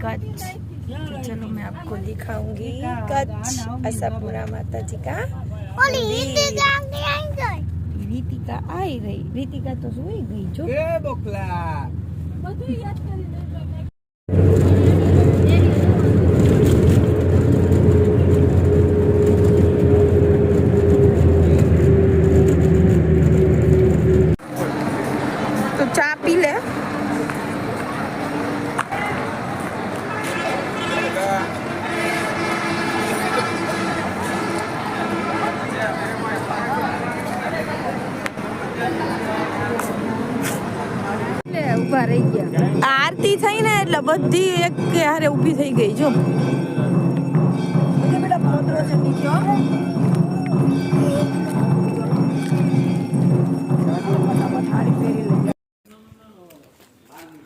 कच्छ। तो चलो मैं आपको दिखाऊंगी कच्छ आशापुरा माता जी का। રીતિકા આવી રહી, રીતિકા તો સુઈ ગઈ જો। તો ચા પી લે। ઉભા રહી ગયા, આરતી થઈ ને એટલે બધી એક હારે ઊભી થઈ ગઈ જો।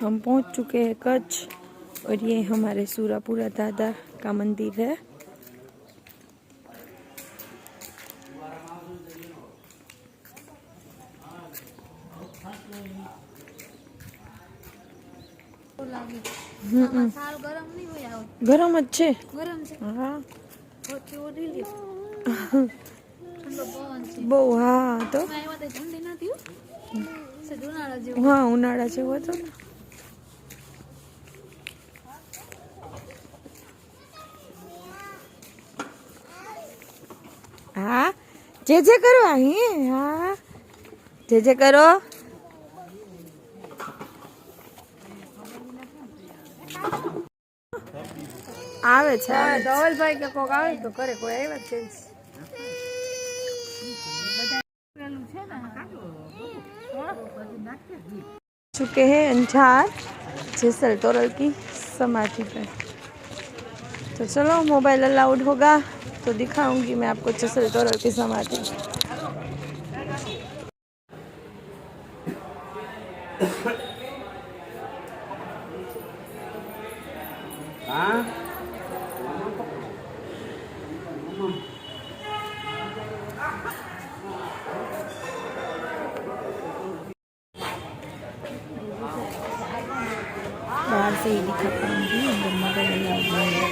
हम पहुंच चुके हैं कच्छ और ये हमारे सूरापुरा दादा का मंदिर है। गरम अच्छे हाँ बो हाँ तो हाँ उनाड़ा जेवो तो हाँ जे करो અહીં हाँ जे करो। આવે છે ધવલભાઈ કે કોક આવે તો કરે, કોઈ આવ્યા છે चुके हैं अंजार जैसल तोरल की समाधि पे। तो चलो मोबाइल अलाउड होगा तो दिखाऊंगी मैं आपको जैसल तोरल की समाधि। बाहर से ही दिखा पाऊंगी, अंदर मोबाइल अलाउड नहीं है।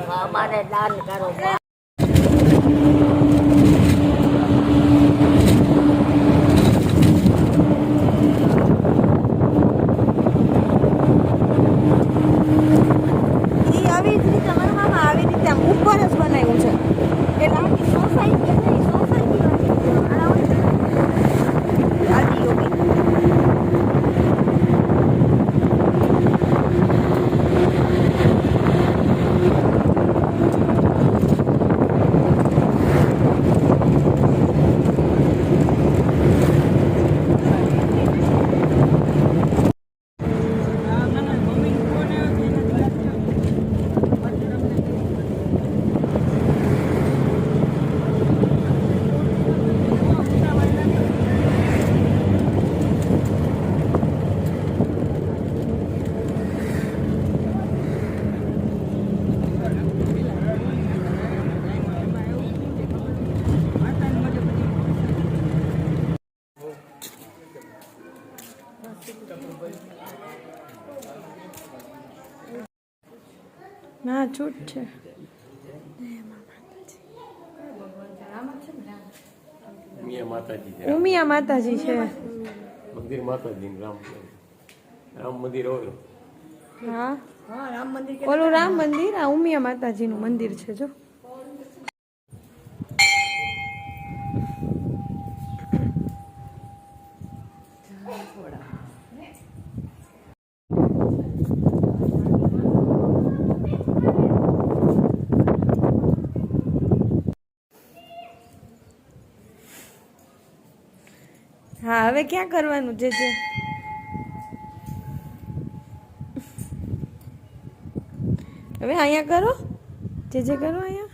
हमारे दान करो। ના છૂટ છે ઉમિયા માતાજી છે મંદિર માતાજી રામ મંદિર હોય हाँ राम मंदिर बोलो राम मंदिर आ उमिया माताजी नु मंदिर छे जो। हाँ हवे क्या करवानुं जे जे हवे आया करो जे करो आया।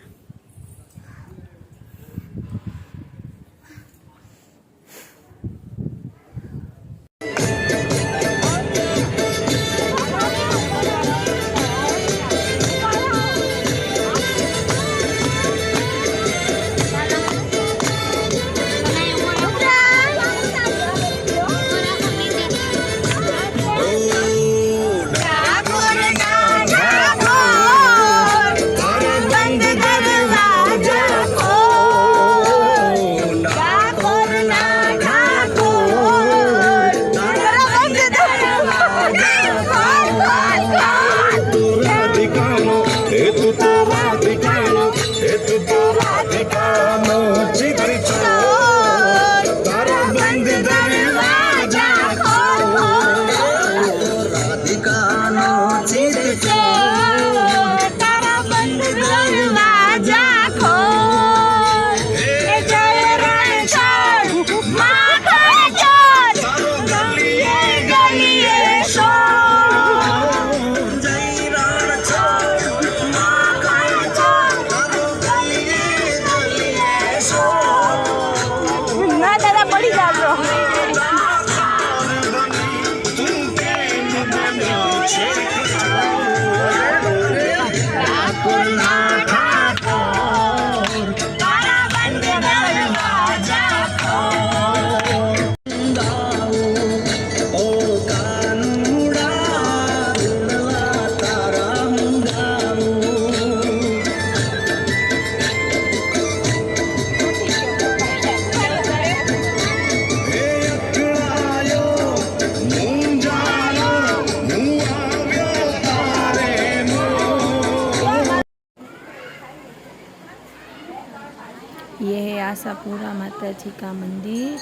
ये है आशापुरा माता जी का मंदिर,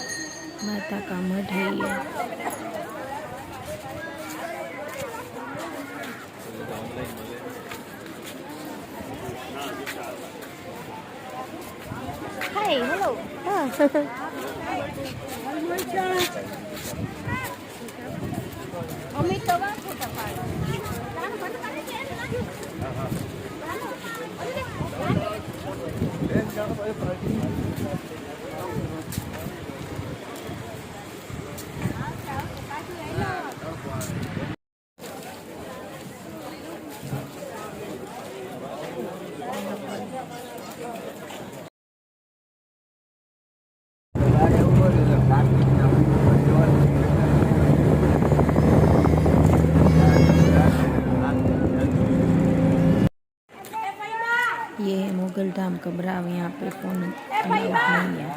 माता का मठ है ये। Hey, hello. અમિત તો વાત ફોટા પાડે. ये है मुगल धाम कबराव, यहाँ पे फोन अलाउड नहीं है।